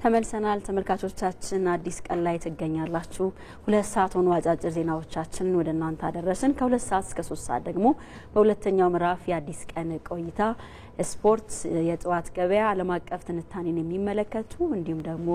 ተመልሰናል ተመልካቾቻችን አዲስ ቀን ላይ ትገኛላችሁ 2 ሰዓት ሆኖ አጫጭር ዜናዎቻችንን ወደ እናንተ አደረስን ከ2 ሰዓት እስከ 3 ሰዓት ደግሞ በሁለተኛው ምዕራፍ የአዲስ ቀን ቆይታ ስፖርት የጠዋት ገበያ ዓለም አቀፍ ትንታኔን የሚመለከቱ እንዲሁም ደግሞ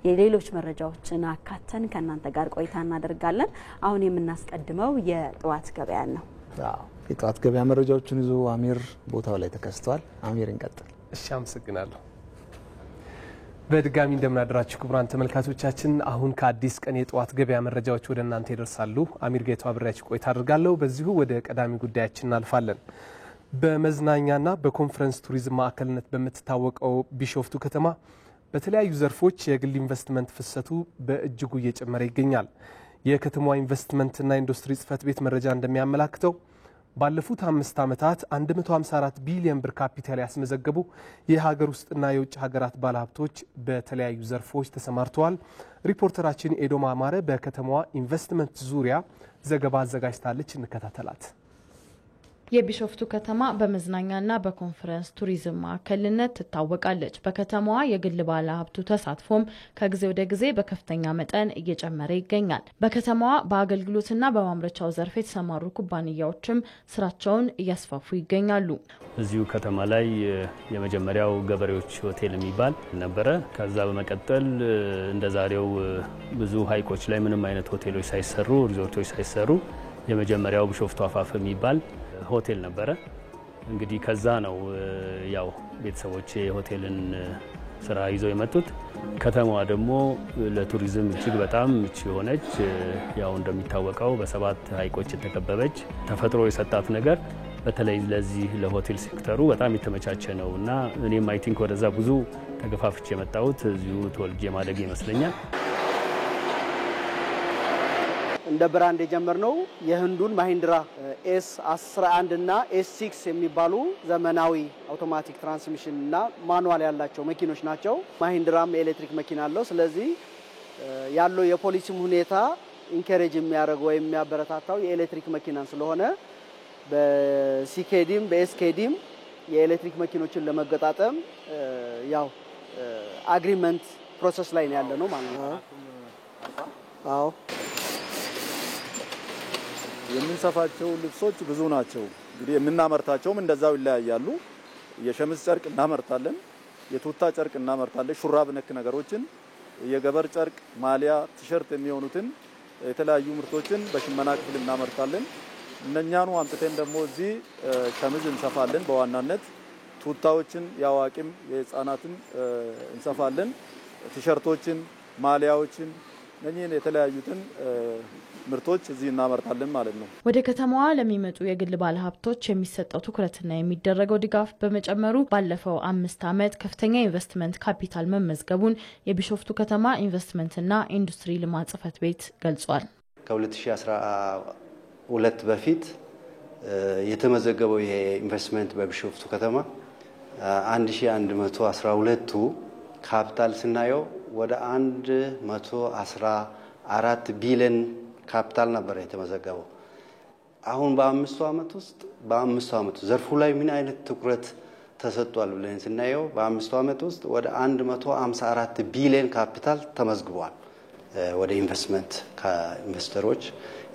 የሌሎች መረጃዎችን አካተን ከናንተ ጋር ቆይታ እናደርጋለን አሁን የምናስቀድመው የጠዋት ገበያ ነው የጠዋት ገበያ መረጃዎችን ይዞ አሚር ቦታው ላይ ተከስተዋል አሚር እንቀጥል እሺ አመሰግናለሁ በድጋሚ እንደምናደራችሁ ክቡራን ተመልካቾቻችን አሁን ከአዲስ ቀን የጠዋት ገበያ መረጃዎች ወደ እናንተ ይደርሳሉ አሚር ጌቱ አብራችሁ ቆይታ አድርጋለሁ በዚሁ ወደ ቀዳሚ ጉዳያችን እናልፋለን በመዝናኛና በኮንፈረንስ ቱሪዝም ማዕከልነት በመተታወቀው ቢሾፍቱ ከተማ በተለያዩ ዘርፎች የግል ኢንቨስትመንት ፍሰቱ በእጅጉ እየጨመረ ይገኛል የከተማዋ ኢንቨስትመንትና ኢንዱስትሪ ጽሕፈት ቤት መረጃ እንደሚያመላክተው ባለፉት 5 ዓመታት 154 ቢሊዮን ብር ካፒታል ያስመዘገቡ የሀገር ውስጥና የውጭ ሀገራት ባለሀብቶች በተለያዩ ዘርፎች ተሰማርተዋል ሪፖርተራችን ኤዶማ አማረ በከተማዋ ኢንቨስትመንት ዙሪያ ዘገባ አዘጋጅታለች እንከታተላት የቢሾፍቱ ከተማ በመዝናኛና በኮንፈረንስ ቱሪዝም ማዕከልነት ትታወቃለች በከተማዋ የግል ባለሀብቱ ተሳትፎም ከጊዜ ወደ ጊዜ በከፍተኛ መጠን እየጨመረ ይገኛል በከተማዋ በአገልግሎትና በማምረቻው ዘርፍ የተሰማሩ ኩባንያዎችም ስራቸውን እያስፋፉ ይገኛሉ እዚሁ ከተማ ላይ የመጀመሪያው ገበሬዎች ሆቴል የሚባል ነበረ ከዛ በመቀጠል እንደዛሬው ብዙ ሃይቆች ላይ ምንም አይነት ሆቴሎች ሳይሰሩ ሪዞርቶች ሳይሰሩ የመጀመሪያው ቢሾፍቱ አፋፍ የሚባል ሆቴል ነበረ እንግዲህ ከዛ ነው ያው ቤተሰቦች የሆቴልን ስራ ይዘው የመጡት ከተማዋ ደግሞ ለቱሪዝም እጅግ በጣም ምቹ ሆነች ያው እንደሚታወቀው በ7 ሃይቆች የተከበበች ተፈጥሮ የሰጣት ነገር በተለይ ለዚህ ለሆቴል ሴክተሩ በጣም የተመቻቸ ነውና እኔም አይ ቲንክ ወደዛ ብዙ ተገፋፍቼ የመጣሁት እዚሁ ተወልጄ ማደግ ይመስለኛል እንደ ብራንድ የጀመርነው የህንዱን ማሂንድራ S11 እና S6 የሚባሉ ዘመናዊ አውቶማቲክ ትራንስሚሽን እና ማኑዋል ያላቸው መኪኖች ናቸው ማሂንድራም ኤሌክትሪክ መኪና አለው ስለዚህ ያለው የፖሊሲም ሁኔታ ኢንከሬጅ የሚያደርገው ወይ የሚያበረታታው የኤሌክትሪክ መኪናን ስለሆነ በሲኬዲም በኤስኬዲም የኤሌክትሪክ መኪኖችን ለመገጣጠም ያው አግሪመንት ፕሮሰስ ላይ ነው ያለነው ማለት ነው አዎ የምንሰፋቸው ልብሶች ብዙ ናቸው እንግዲህ የምናመርታቸውም እንደዛው ይለያያሉ የሸምስ ጨርቅ እናመርታለን የቱታ ጨርቅ እናመርታለን ሹራብ ነክ ነገሮችን የገበር ጨርቅ ማሊያ ቲሸርት የሚሆኑትን የተለያዩ ምርቶችን በሽመና ክፍል እናመርታለን እነኛኑ አምጥተን ደግሞ እዚህ ሸምዝ እንሰፋለን በዋናነት ቱታዎችን ያዋቂም የህፃናትን እንሰፋለን ቲሸርቶችን ማሊያዎችን እነኚህን የተለያዩትን ምርቶች እዚህ እናመርታለን ማለት ነው ወደ ከተማዋ ለሚመጡ የግል ባለሀብቶች የሚሰጠው ትኩረትና የሚደረገው ድጋፍ በመጨመሩ ባለፈው 5 ዓመት ከፍተኛ ኢንቨስትመንት ካፒታል መመዝገቡን የቢሾፍቱ ከተማ ኢንቨስትመንትና ኢንዱስትሪ ልማት ጽሕፈት ቤት ገልጿል ከ2012 በፊት የተመዘገበው የኢንቨስትመንት በቢሾፍቱ ከተማ 1112ቱ ካፒታል ስናየው ወደ 114 ቢሊዮን ካፒታል ነበር የተመዘገበው አሁን በ5 ዓመት ዘርፉ ላይ ምን አይነት ትኩረት ተሰጥቷል ብለን ስናየው በ5 ዓመት ውስጥ ወደ 154 ቢሊዮን ካፒታል ተመዝግቧል ወደ ኢንቨስትመንት ከኢንቨስተሮች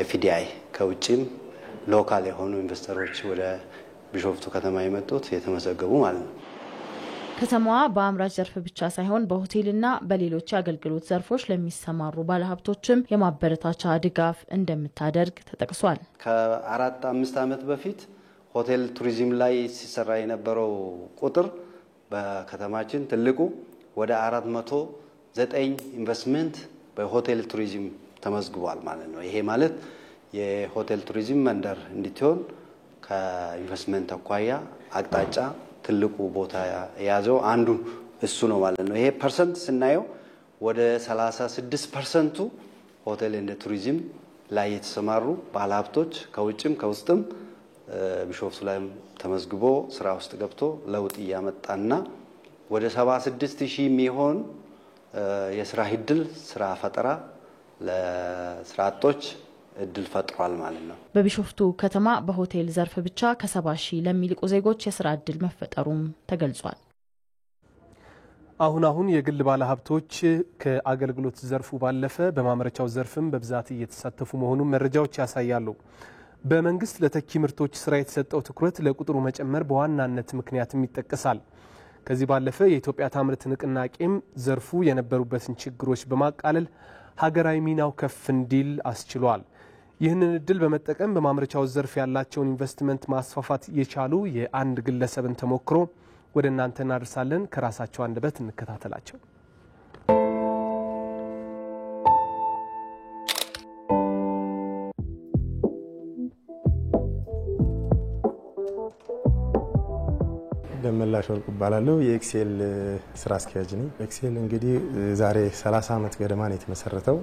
ኤፍዲአይ ከውጭም ሎካል የሆኑ ኢንቨስተሮች ወደ ቢሾፍቱ ከተማ የመጡት የተመዘገቡ ማለት ነው ከተማዋ በአምራች ዘርፍ ብቻ ሳይሆን በሆቴልና በሌሎች አገልግሎት ዘርፎች ለሚሰማሩ ባለሀብቶችም የማበረታቻ ድጋፍ እንደምታደርግ ተጠቅሷል ከ4-5 ዓመት በፊት ሆቴል ቱሪዝም ላይ ሲሰራ የነበረው ቁጥር በከተማችን ትልቁ ወደ 409 ኢንቨስትመንት በሆቴል ቱሪዝም ተመዝግቧል ማለት ነው ይሄ ማለት የሆቴል ቱሪዝም መንደር እንድትሆን ከኢንቨስትመንት አኳያ አቅጣጫ ትልቁ ቦታ ያዘው አንዱ እሱ ነው ማለት ነው ይሄ ፐርሰንት ስናየው ወደ 36% ሆቴል እንደ ቱሪዝም ላይ የተሰማሩ ባለሀብቶች ከውጭም ከውስጥም ቢሾፍቱ ላይ ተመዝግቦ ስራ ውስጥ ገብቶ ለውጥ ያመጣና ወደ 76000 የሚሆን የስራ ዕድል ስራ ፈጠራ ለስራጦች እድል ፈጥሯል ማለት ነው በቢሾፍቱ ከተማ በሆቴል ዘርፍ ብቻ ከ70,000 ለሚልቁ ዜጎች የስራ እድል መፈጠሩም ተገልጿል አሁን የግል ባለሀብቶች ከአገልግሎት ዘርፉ ባለፈ በማምረቻው ዘርፍም በብዛት እየተሳተፉ መሆኑን መረጃዎች ያሳያሉ። በመንግስት ለተኪ ምርቶች ስራ የተሰጠው ትኩረት ለቁጥሩ መጨመር በዋናነት ምክንያትም ይጠቀሳል። ከዚህ ባለፈ የኢትዮጵያ ታምርት ንቅናቄም ዘርፉ የነበሩበትን ችግሮች በማቃለል ሀገራዊ ሚናው ከፍ እንዲል አስችሏል። ይህንን እድል በመጠቀም በማምረቻው ዘርፍ ያላቸውን ኢንቨስትመንት ማስፋፋት የቻሉ የአንድ ግለሰብን ተሞክሮ ወደ እናንተ እናደርሳለን። ከራሳቸው አንደበት እንከታተላቸው። ደመላሽ ወርቁ እባላለሁ። የኤክሴል ስራ አስኪያጅ ነኝ። ኤክሴል እንግዲህ ዛሬ 30 ዓመት ገደማ ነው የተመሰረተው።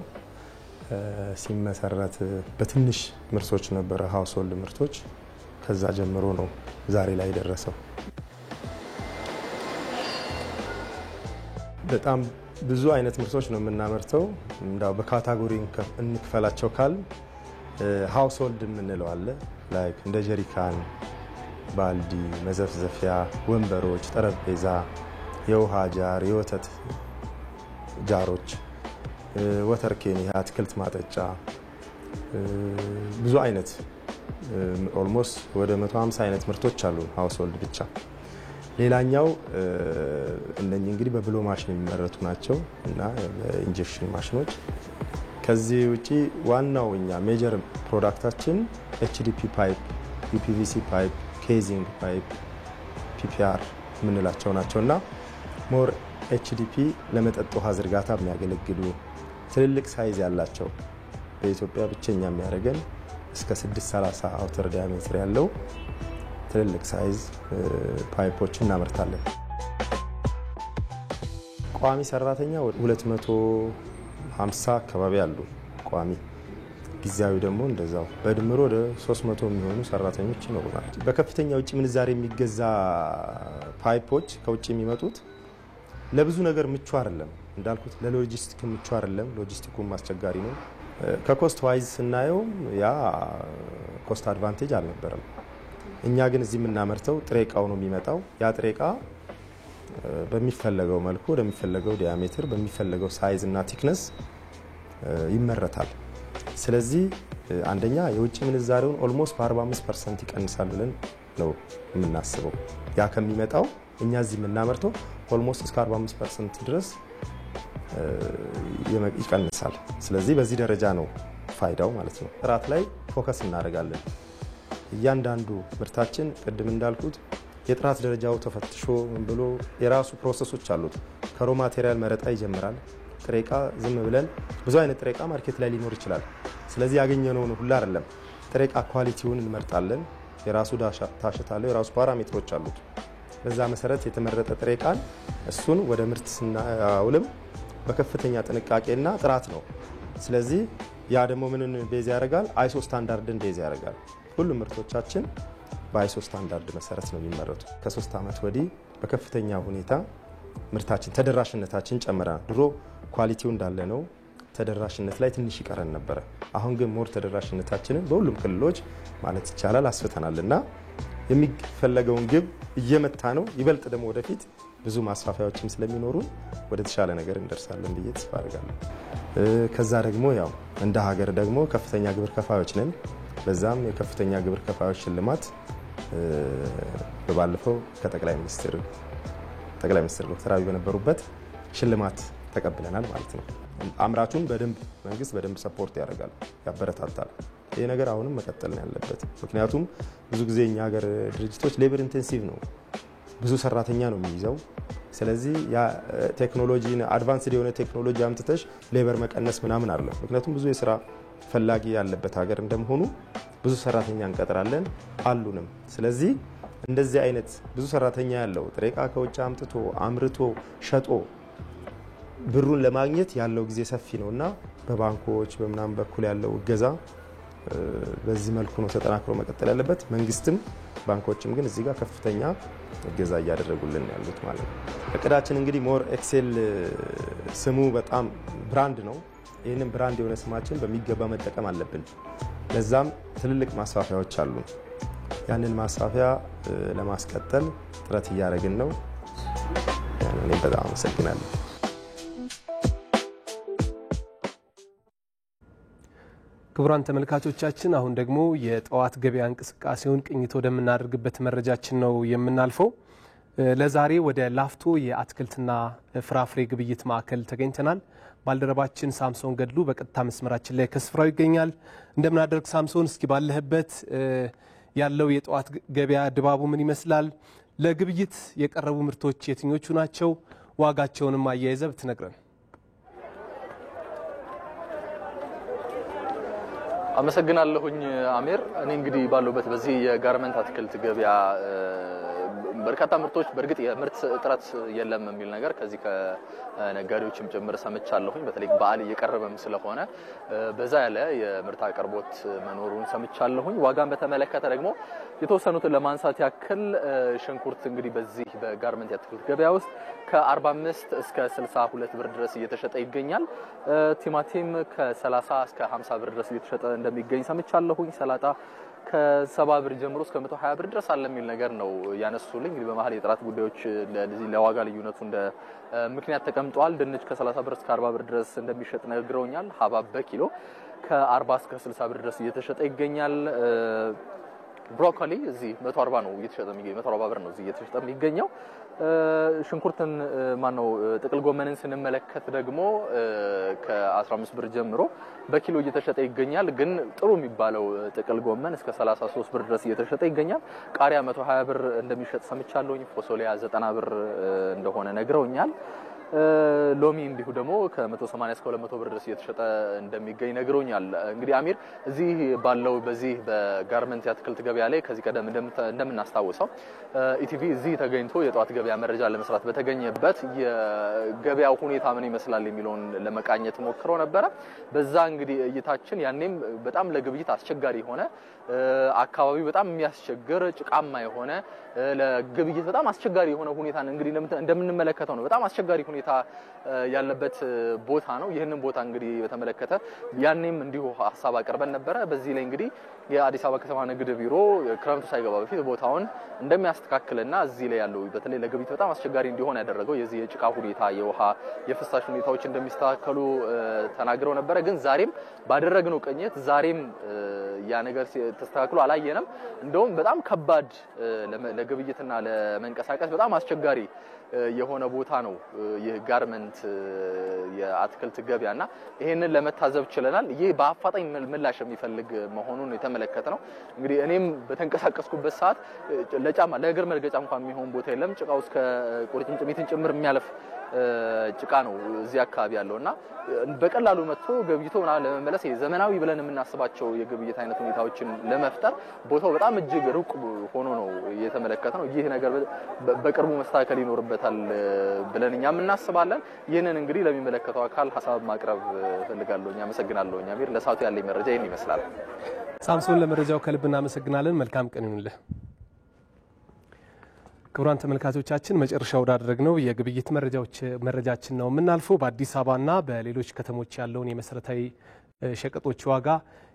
ሲመሰረት በትንሽ ምርቶች ነበረ፣ ሃውስሆልድ ምርቶች። ከዛ ጀምሮ ነው ዛሬ ላይ ደረሰው። በጣም ብዙ አይነት ምርቶች ነው የምናመርተው። እንዳው በካታጎሪ እንክፈላቸው ካል ሃውስሆልድ የምንለው አለ። ላይክ እንደ ጀሪካን፣ ባልዲ፣ መዘፍዘፊያ፣ ወንበሮች፣ ጠረጴዛ፣ የውሃ ጃር፣ የወተት ጃሮች፣ ወተር ኬን፣ የአትክልት ማጠጫ፣ ብዙ አይነት ኦልሞስት ወደ 150 አይነት ምርቶች አሉ ሃውስሆልድ ብቻ። ሌላኛው እነኚህ እንግዲህ በብሎ ማሽን የሚመረቱ ናቸው እና ኢንጀክሽን ማሽኖች። ከዚህ ውጪ ዋናው እኛ ሜጀር ፕሮዳክታችን ኤችዲፒ ፓይፕ፣ ዩፒቪሲ ፓይፕ፣ ኬዚንግ ፓይፕ፣ ፒፒአር የምንላቸው ናቸው እና ሞር ኤችዲፒ ለመጠጥ ውሃ ዝርጋታ የሚያገለግሉ ትልልቅ ሳይዝ ያላቸው በኢትዮጵያ ብቸኛ የሚያደርገን እስከ 630 አውተር ዲያሜትር ያለው ትልልቅ ሳይዝ ፓይፖች እናመርታለን። ቋሚ ሰራተኛ 250 አካባቢ አሉ ቋሚ። ጊዜያዊ ደግሞ እንደዛው በድምሮ ወደ 300 የሚሆኑ ሰራተኞች ይኖሩናል። በከፍተኛ ውጪ ምንዛሬ የሚገዛ ፓይፖች ከውጪ የሚመጡት ለብዙ ነገር ምቹ አይደለም። እንዳልኩት ለሎጂስቲክ ምቹ አይደለም። ሎጂስቲኩም አስቸጋሪ ነው። ከኮስት ዋይዝ ስናየው ያ ኮስት አድቫንቴጅ አልነበረም። እኛ ግን እዚህ የምናመርተው ጥሬ ዕቃው ነው የሚመጣው። ያ ጥሬ ዕቃ በሚፈለገው መልኩ ወደሚፈለገው ዲያሜትር በሚፈለገው ሳይዝ እና ቲክነስ ይመረታል። ስለዚህ አንደኛ የውጭ ምንዛሬውን ኦልሞስት በ45% ይቀንሳል ብለን ነው የምናስበው። ያ ከሚመጣው እኛ እዚህ የምናመርተው ኦልሞስት እስከ 45% ድረስ ይቀንሳል። ስለዚህ በዚህ ደረጃ ነው ፋይዳው ማለት ነው። ጥራት ላይ ፎከስ እናደርጋለን። እያንዳንዱ ምርታችን ቅድም እንዳልኩት የጥራት ደረጃው ተፈትሾ ብሎ የራሱ ፕሮሰሶች አሉት። ከሮ ማቴሪያል መረጣ ይጀምራል። ጥሬ ዕቃ ዝም ብለን ብዙ አይነት ጥሬ ዕቃ ማርኬት ላይ ሊኖር ይችላል። ስለዚህ ያገኘነውን ሁሉ አይደለም። ጥሬ ዕቃ ኳሊቲውን እንመርጣለን። የራሱ ታሸት አለው፣ የራሱ ፓራሜትሮች አሉት። በዛ መሰረት የተመረጠ ጥሬ ዕቃን እሱን ወደ ምርት ስናውልም በከፍተኛ ጥንቃቄና ጥራት ነው። ስለዚህ ያ ደግሞ ምንን ቤዝ ያደርጋል? አይሶ ስታንዳርድን ቤዝ ያደርጋል። ሁሉም ምርቶቻችን በአይሶ ስታንዳርድ መሰረት ነው የሚመረቱ። ከ3 ዓመት ወዲህ በከፍተኛ ሁኔታ ምርታችን ተደራሽነታችን ጨምረናል። ድሮ ኳሊቲው እንዳለ ነው፣ ተደራሽነት ላይ ትንሽ ይቀረን ነበረ። አሁን ግን ሞር ተደራሽነታችንን በሁሉም ክልሎች ማለት ይቻላል አስፍተናልና የሚፈለገውን ግብ እየመታ ነው። ይበልጥ ደግሞ ወደፊት ብዙ ማስፋፊያዎችም ስለሚኖሩ ወደ ተሻለ ነገር እንደርሳለን ብዬ ተስፋ አደርጋለሁ። ከዛ ደግሞ ያው እንደ ሀገር ደግሞ ከፍተኛ ግብር ከፋዮች ነን። በዛም የከፍተኛ ግብር ከፋዮች ሽልማት በባለፈው ከጠቅላይ ሚኒስትር ዶክተር አብይ በነበሩበት ሽልማት ተቀብለናል ማለት ነው። አምራቹን መንግስት በደንብ ሰፖርት ያደርጋል፣ ያበረታታል። ይሄ ነገር አሁንም መቀጠል ነው ያለበት። ምክንያቱም ብዙ ጊዜ እኛ ሀገር ድርጅቶች ሌበር ኢንቴንሲቭ ነው፣ ብዙ ሰራተኛ ነው የሚይዘው። ስለዚህ ያ ቴክኖሎጂን አድቫንስድ የሆነ ቴክኖሎጂ አምጥተሽ ሌበር መቀነስ ምናምን አለ። ምክንያቱም ብዙ የስራ ፈላጊ ያለበት ሀገር እንደመሆኑ ብዙ ሰራተኛ እንቀጥራለን አሉንም። ስለዚህ እንደዚህ አይነት ብዙ ሰራተኛ ያለው ጥሬ ዕቃ ከውጭ አምጥቶ አምርቶ ሸጦ ብሩን ለማግኘት ያለው ጊዜ ሰፊ ነውና በባንኮች በምናም በኩል ያለው እገዛ በዚህ መልኩ ነው ተጠናክሮ መቀጠል ያለበት። መንግስትም ባንኮችም ግን እዚህ ጋር ከፍተኛ እገዛ እያደረጉልን ያሉት ማለት ነው። እቅዳችን እንግዲህ ሞር ኤክሴል ስሙ በጣም ብራንድ ነው። ይህንን ብራንድ የሆነ ስማችን በሚገባ መጠቀም አለብን። ለዛም ትልልቅ ማስፋፊያዎች አሉ። ያንን ማስፋፊያ ለማስቀጠል ጥረት እያደረግን ነው። እኔ በጣም አመሰግናለሁ። ክቡራን ተመልካቾቻችን አሁን ደግሞ የጠዋት ገበያ እንቅስቃሴውን ቅኝት ወደምናደርግበት መረጃችን ነው የምናልፈው። ለዛሬ ወደ ላፍቶ የአትክልትና ፍራፍሬ ግብይት ማዕከል ተገኝተናል። ባልደረባችን ሳምሶን ገድሉ በቀጥታ መስመራችን ላይ ከስፍራው ይገኛል። እንደምናደርግ ሳምሶን፣ እስኪ ባለህበት ያለው የጠዋት ገበያ ድባቡ ምን ይመስላል? ለግብይት የቀረቡ ምርቶች የትኞቹ ናቸው? ዋጋቸውንም አያይዘህ ብትነግረን። አመሰግናለሁኝ አሜር። እኔ እንግዲህ ባለውበት በዚህ የጋርመንት አትክልት ገበያ በርካታ ምርቶች በእርግጥ የምርት እጥረት የለም የሚል ነገር ከዚህ ከነጋዴዎችም ጭምር ሰምቻለሁኝ። በተለይ በዓል እየቀረበም ስለሆነ በዛ ያለ የምርት አቅርቦት መኖሩን ሰምቻለሁኝ። ዋጋን በተመለከተ ደግሞ የተወሰኑትን ለማንሳት ያክል ሽንኩርት እንግዲህ በዚህ በጋርመንት የአትክልት ገበያ ውስጥ ከ45 እስከ 62 ብር ድረስ እየተሸጠ ይገኛል። ቲማቲም ከ30 እስከ 50 ብር ድረስ እየተሸጠ እንደሚገኝ ሰምቻለሁኝ። ሰላጣ ከ70 ብር ጀምሮ እስከ 120 ብር ድረስ አለ የሚል ነገር ነው ያነሱልኝ። እንግዲህ በመሃል የጥራት ጉዳዮች ለዚህ ለዋጋ ልዩነቱ እንደ ምክንያት ተቀምጧል። ድንች ከ30 ብር እስከ 40 ብር ድረስ እንደሚሸጥ ነግረውኛል። ሐብሐብ በኪሎ ከ40 እስከ 60 ብር ድረስ እየተሸጠ ይገኛል። ብሮኮሊ እዚህ 140 ነው እየተሸጠ የሚገኘው፣ 140 ብር ነው እዚህ እየተሸጠ የሚገኘው። ሽንኩርትን ማነው ጥቅል ጎመንን ስንመለከት ደግሞ ከ15 ብር ጀምሮ በኪሎ እየተሸጠ ይገኛል። ግን ጥሩ የሚባለው ጥቅል ጎመን እስከ 33 ብር ድረስ እየተሸጠ ይገኛል። ቃሪያ 120 ብር እንደሚሸጥ ሰምቻለሁኝ። ፎሶሊያ 90 ብር እንደሆነ ነግረውኛል። ሎሚ እንዲሁ ደግሞ ከ180 እስከ 200 ብር ድረስ እየተሸጠ እንደሚገኝ ነግሮኛል። እንግዲህ አሚር እዚህ ባለው በዚህ በጋርመንት የአትክልት ገበያ ላይ ከዚህ ቀደም እንደምናስታውሰው ኢቲቪ እዚህ ተገኝቶ የጧት ገበያ መረጃ ለመስራት በተገኘበት የገበያው ሁኔታ ምን ይመስላል የሚለውን ለመቃኘት ሞክሮ ነበረ። በዛ እንግዲህ እይታችን ያኔም በጣም ለግብይት አስቸጋሪ ሆነ አካባቢው በጣም የሚያስቸግር ጭቃማ የሆነ ለግብይት በጣም አስቸጋሪ የሆነ ሁኔታን እንግዲህ እንደምንመለከተው ነው። በጣም አስቸጋሪ ሁኔታ ያለበት ቦታ ነው። ይህንን ቦታ እንግዲህ በተመለከተ ያኔም እንዲሁ ሐሳብ አቀርበን ነበረ። በዚህ ላይ እንግዲህ የአዲስ አበባ ከተማ ንግድ ቢሮ ክረምቱ ሳይገባ በፊት ቦታውን እንደሚያስተካክልና እዚህ ላይ ያለው በተለይ ለግብይት በጣም አስቸጋሪ እንዲሆን ያደረገው የዚህ የጭቃ ሁኔታ፣ የውሃ የፍሳሽ ሁኔታዎች እንደሚስተካከሉ ተናግረው ነበረ። ግን ዛሬም ባደረግነው ቅኝት ዛሬም ያ ነገር ተስተካክሎ አላየንም። እንደውም በጣም ከባድ ለግብይትና ለመንቀሳቀስ በጣም አስቸጋሪ የሆነ ቦታ ነው ይህ ጋርመንት የአትክልት ገበያና ይሄንን ለመታዘብ ችለናል። ይሄ በአፋጣኝ ምላሽ የሚፈልግ መሆኑን የተመለከተ ነው። እንግዲህ እኔም በተንቀሳቀስኩበት ሰዓት ለጫማ ለእግር መልገጫ እንኳን የሚሆን ቦታ የለም። ጭቃው እስከ ቁርጭምጭሚትን ጭምር የሚያልፍ ጭቃ ነው እዚህ አካባቢ ያለውና በቀላሉ መጥቶ ገብይቶ ለመመለስ ዘመናዊ ብለን የምናስባቸው የግብይት አይነት ሁኔታዎችን ለመፍጠር ቦታው በጣም እጅግ ሩቅ ሆኖ ነው የተመለከተው። ይህ ነገር በቅርቡ መስተካከል ይኖርበታል ብለን እኛም እናስባለን። ይህንን እንግዲህ ለሚመለከተው አካል ሐሳብ ማቅረብ ፈልጋለሁ። አመሰግናለሁ። አሚር፣ ለሳቱ ያለኝ መረጃ ይህን ይመስላል። ሳምሶን፣ ለመረጃው ከልብ እናመሰግናለን። መልካም ቀን ይሁንልህ። ክቡራን ተመልካቾቻችን መጨረሻ ወዳደረግነው የግብይት መረጃችን ነው የምናልፈው። በአዲስ አበባና በሌሎች ከተሞች ያለውን የመሰረታዊ ሸቀጦች ዋጋ፣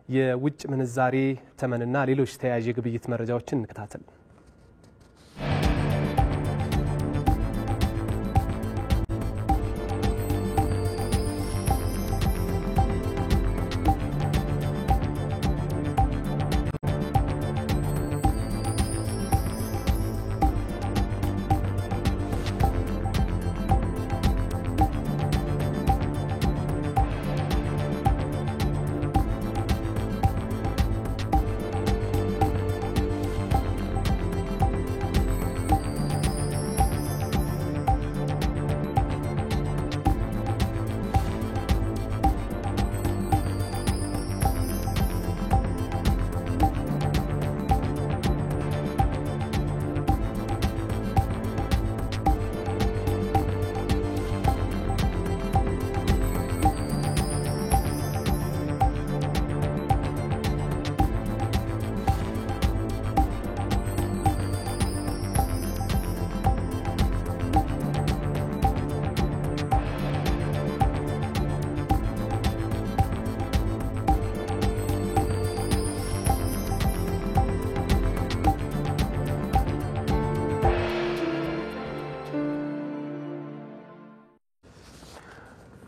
የውጭ ምንዛሬ ተመንና ሌሎች ተያያዥ የግብይት መረጃዎችን እንከታተል።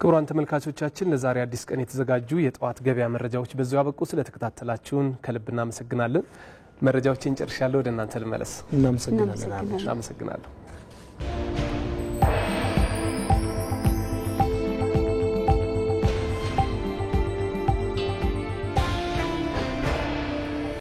ክቡራን ተመልካቾቻችን ለዛሬ አዲስ ቀን የተዘጋጁ የጠዋት ገበያ መረጃዎች በዚሁ አበቁ። ስለተከታተላችሁን ከልብ እናመሰግናለን። መረጃዎችን ጨርሻለሁ። ወደ እናንተ ልመለስ። እናመሰግናለን። እናመሰግናለሁ።